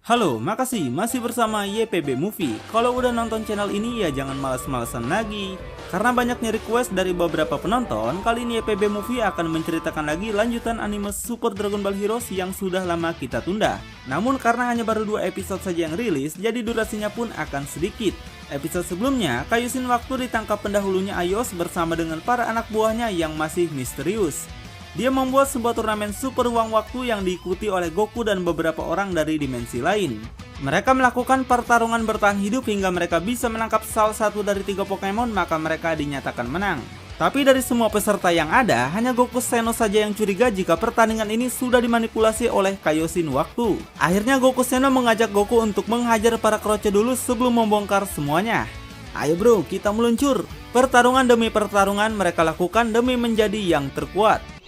Halo, makasih masih bersama YPB Movie. Kalau udah nonton channel ini ya jangan malas-malasan lagi. Karena banyaknya request dari beberapa penonton, kali ini YPB Movie akan menceritakan lagi lanjutan anime Super Dragon Ball Heroes yang sudah lama kita tunda. Namun karena hanya baru 2 episode saja yang rilis, jadi durasinya pun akan sedikit. Episode sebelumnya, Kaioshin Waktu ditangkap pendahulunya Ayos bersama dengan para anak buahnya yang masih misterius. Dia membuat sebuah turnamen super uang waktu yang diikuti oleh Goku dan beberapa orang dari dimensi lain. Mereka melakukan pertarungan bertahan hidup hingga mereka bisa menangkap salah satu dari 3 Pokemon, maka mereka dinyatakan menang. Tapi dari semua peserta yang ada, hanya Goku Seno saja yang curiga jika pertandingan ini sudah dimanipulasi oleh Kaioshin Waktu. Akhirnya Goku Seno mengajak Goku untuk menghajar para kroco dulu sebelum membongkar semuanya. Ayo bro, kita meluncur. Pertarungan demi pertarungan mereka lakukan demi menjadi yang terkuat.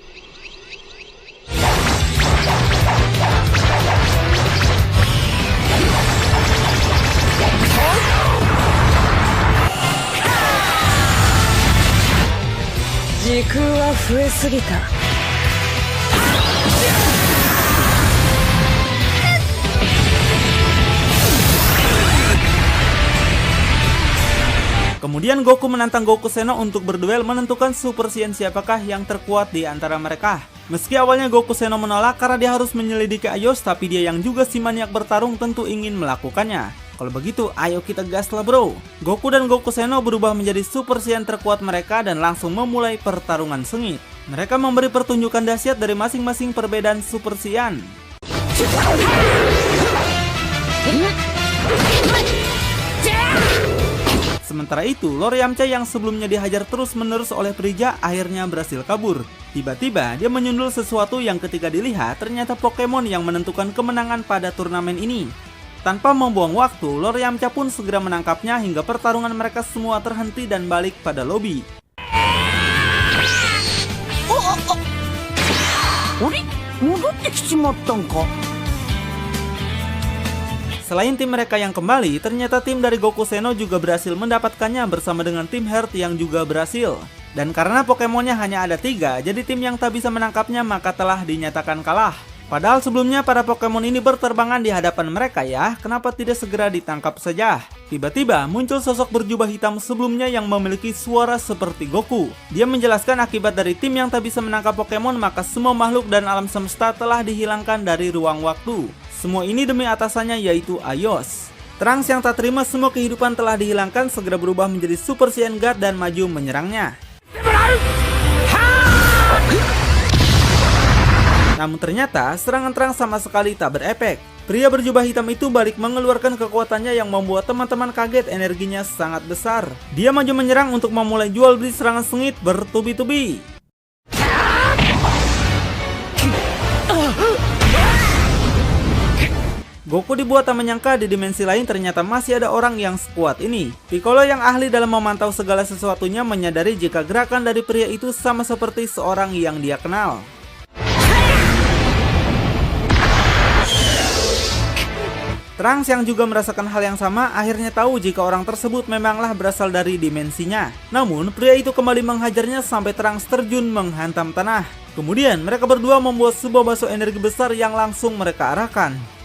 Kemudian Goku menantang Goku Seno untuk berduel menentukan Super Saiyan siapakah yang terkuat di antara mereka. Meski awalnya Goku Seno menolak karena dia harus menyelidiki Ayos, tapi dia yang juga si maniak bertarung tentu ingin melakukannya. Kalau begitu, ayo kita gas lah bro. Goku dan Goku Seno berubah menjadi Super Saiyan terkuat mereka dan langsung memulai pertarungan sengit. Mereka memberi pertunjukan dahsyat dari masing-masing perbedaan Super Saiyan. Sementara itu, Lord Yamcha yang sebelumnya dihajar terus-menerus oleh Frieza akhirnya berhasil kabur. Tiba-tiba, dia menyundul sesuatu yang ketika dilihat ternyata Pokemon yang menentukan kemenangan pada turnamen ini. Tanpa membuang waktu, Lord Yamcha pun segera menangkapnya hingga pertarungan mereka semua terhenti dan balik pada lobi. Selain tim mereka yang kembali, ternyata tim dari Goku Seno juga berhasil mendapatkannya bersama dengan tim Heart yang juga berhasil. Dan karena Pokemonnya hanya ada 3, jadi tim yang tak bisa menangkapnya maka telah dinyatakan kalah. Padahal sebelumnya para Pokemon ini berterbangan di hadapan mereka ya, kenapa tidak segera ditangkap saja? Tiba-tiba muncul sosok berjubah hitam sebelumnya yang memiliki suara seperti Goku. Dia menjelaskan akibat dari tim yang tak bisa menangkap Pokemon maka semua makhluk dan alam semesta telah dihilangkan dari ruang waktu. Semua ini demi atasannya yaitu Ayos. Trunks yang tak terima semua kehidupan telah dihilangkan segera berubah menjadi Super Saiyan God dan maju menyerangnya. Namun ternyata serangan Trunks sama sekali tak berefek. Pria berjubah hitam itu balik mengeluarkan kekuatannya yang membuat teman-teman kaget, energinya sangat besar. Dia maju menyerang untuk memulai jual beli serangan sengit bertubi-tubi. Goku dibuat tak menyangka di dimensi lain ternyata masih ada orang yang sekuat ini. Piccolo yang ahli dalam memantau segala sesuatunya menyadari jika gerakan dari pria itu sama seperti seorang yang dia kenal. Trunks yang juga merasakan hal yang sama akhirnya tahu jika orang tersebut memanglah berasal dari dimensinya. Namun pria itu kembali menghajarnya sampai Trunks terjun menghantam tanah. Kemudian mereka berdua membuat sebuah bakso energi besar yang langsung mereka arahkan.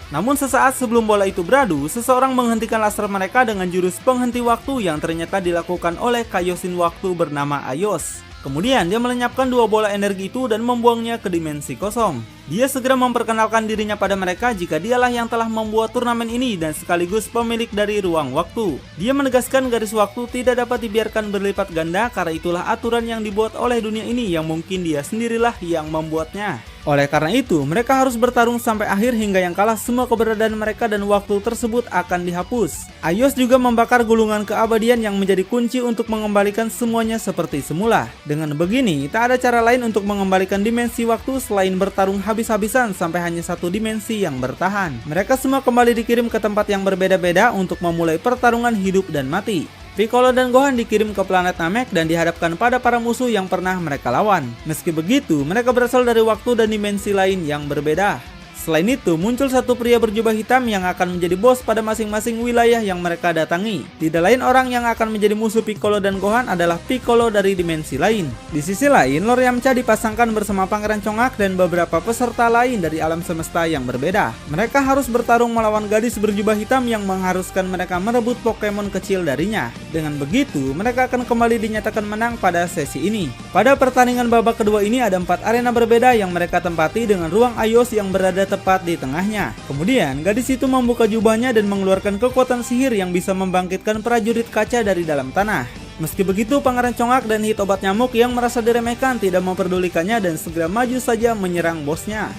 Namun sesaat sebelum bola itu beradu, seseorang menghentikan laser mereka dengan jurus penghenti waktu yang ternyata dilakukan oleh Kaioshin Waktu bernama Ayos. Kemudian dia melenyapkan 2 bola energi itu dan membuangnya ke dimensi kosong. Dia segera memperkenalkan dirinya pada mereka jika dialah yang telah membuat turnamen ini dan sekaligus pemilik dari ruang waktu. Dia menegaskan garis waktu tidak dapat dibiarkan berlipat ganda karena itulah aturan yang dibuat oleh dunia ini yang mungkin dia sendirilah yang membuatnya. Oleh karena itu, mereka harus bertarung sampai akhir hingga yang kalah semua keberadaan mereka dan waktu tersebut akan dihapus. Ayos juga membakar gulungan keabadian yang menjadi kunci untuk mengembalikan semuanya seperti semula. Dengan begini, tak ada cara lain untuk mengembalikan dimensi waktu selain bertarung habis-habisan sampai hanya satu dimensi yang bertahan. Mereka semua kembali dikirim ke tempat yang berbeda-beda untuk memulai pertarungan hidup dan mati. Piccolo dan Gohan dikirim ke planet Namek dan dihadapkan pada para musuh yang pernah mereka lawan. Meski begitu, mereka berasal dari waktu dan dimensi lain yang berbeda. Selain itu, muncul satu pria berjubah hitam yang akan menjadi bos pada masing-masing wilayah yang mereka datangi. Tidak lain orang yang akan menjadi musuh Piccolo dan Gohan adalah Piccolo dari dimensi lain. Di sisi lain, Lord Yamcha dipasangkan bersama Pangeran Chongak dan beberapa peserta lain dari alam semesta yang berbeda. Mereka harus bertarung melawan gadis berjubah hitam yang mengharuskan mereka merebut Pokemon kecil darinya. Dengan begitu, mereka akan kembali dinyatakan menang pada sesi ini. Pada pertandingan babak kedua ini ada 4 arena berbeda yang mereka tempati dengan ruang Aios yang berada tepat di tengahnya. Kemudian, gadis itu membuka jubahnya dan mengeluarkan kekuatan sihir yang bisa membangkitkan prajurit kaca dari dalam tanah. Meski begitu, Pangeran Chongak dan hit obat nyamuk yang merasa diremehkan tidak memperdulikannya dan segera maju saja menyerang bosnya.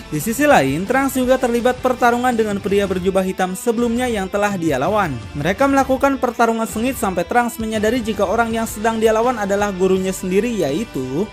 Di sisi lain, Trunks juga terlibat pertarungan dengan pria berjubah hitam sebelumnya yang telah dia lawan. Mereka melakukan pertarungan sengit sampai Trunks menyadari jika orang yang sedang dia lawan adalah gurunya sendiri, yaitu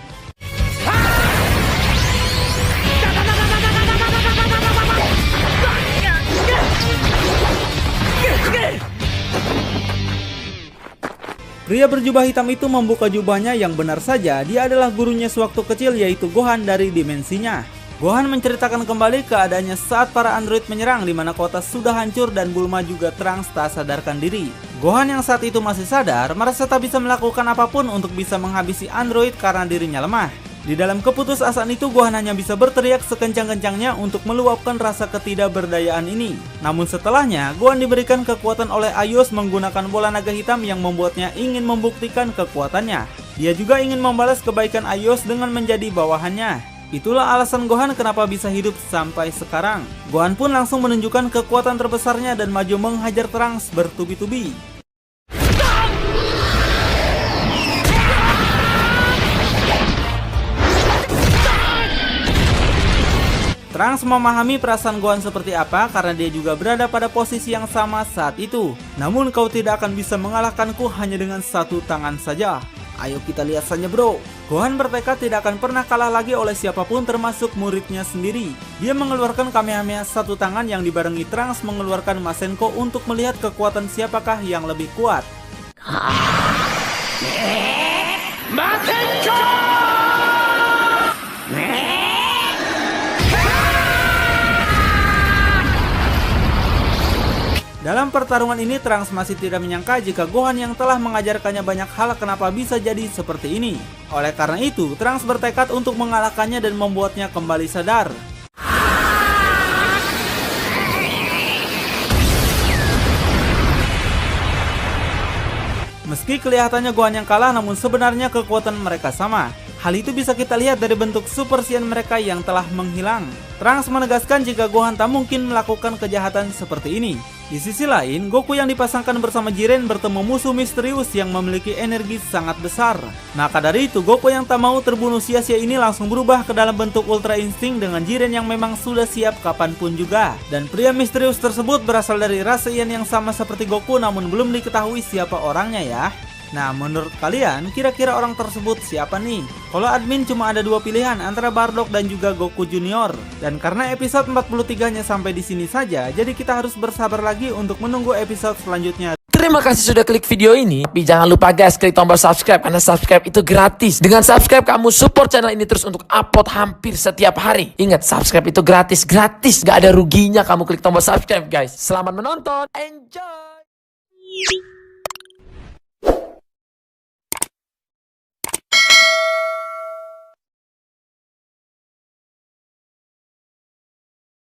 pria berjubah hitam itu membuka jubahnya yang benar saja dia adalah gurunya sewaktu kecil, yaitu Gohan dari dimensinya. Gohan menceritakan kembali keadaannya saat para android menyerang di mana kota sudah hancur dan Bulma juga Trunks tak sadarkan diri. Gohan yang saat itu masih sadar merasa tak bisa melakukan apapun untuk bisa menghabisi android karena dirinya lemah. Di dalam keputusasaan itu Gohan hanya bisa berteriak sekencang-kencangnya untuk meluapkan rasa ketidakberdayaan ini. Namun setelahnya Gohan diberikan kekuatan oleh Aios menggunakan bola naga hitam yang membuatnya ingin membuktikan kekuatannya. Dia juga ingin membalas kebaikan Aios dengan menjadi bawahannya. Itulah alasan Gohan kenapa bisa hidup sampai sekarang. Gohan pun langsung menunjukkan kekuatan terbesarnya dan maju menghajar Trunks bertubi-tubi. Trunks memahami perasaan Gohan seperti apa karena dia juga berada pada posisi yang sama saat itu. Namun kau tidak akan bisa mengalahkanku hanya dengan satu tangan saja. Ayo kita lihat saja bro. Gohan bertekad tidak akan pernah kalah lagi oleh siapapun termasuk muridnya sendiri. Dia mengeluarkan Kamehameha satu tangan yang dibarengi Trunks mengeluarkan Masenko untuk melihat kekuatan siapakah yang lebih kuat. Masenko! Dalam pertarungan ini Trunks masih tidak menyangka jika Gohan yang telah mengajarkannya banyak hal kenapa bisa jadi seperti ini. Oleh karena itu, Trunks bertekad untuk mengalahkannya dan membuatnya kembali sadar. Meski kelihatannya Gohan yang kalah, namun sebenarnya kekuatan mereka sama. Hal itu bisa kita lihat dari bentuk Super Saiyan mereka yang telah menghilang. Trunks menegaskan jika Gohan tak mungkin melakukan kejahatan seperti ini. Di sisi lain, Goku yang dipasangkan bersama Jiren bertemu musuh misterius yang memiliki energi sangat besar. Maka dari itu, Goku yang tak mau terbunuh sia-sia ini langsung berubah ke dalam bentuk Ultra Instinct dengan Jiren yang memang sudah siap kapanpun juga. Dan pria misterius tersebut berasal dari ras Saiyan yang sama seperti Goku namun belum diketahui siapa orangnya ya. Nah, menurut kalian, kira-kira orang tersebut siapa nih? Kalau admin cuma ada dua pilihan antara Bardock dan juga Goku Junior. Dan karena episode 43-nya sampai di sini saja, jadi kita harus bersabar lagi untuk menunggu episode selanjutnya. Terima kasih sudah klik video ini. Tapi jangan lupa guys, klik tombol subscribe karena subscribe itu gratis. Dengan subscribe kamu support channel ini terus untuk upload hampir setiap hari. Ingat, subscribe itu gratis, gak ada ruginya kamu klik tombol subscribe guys. Selamat menonton, enjoy.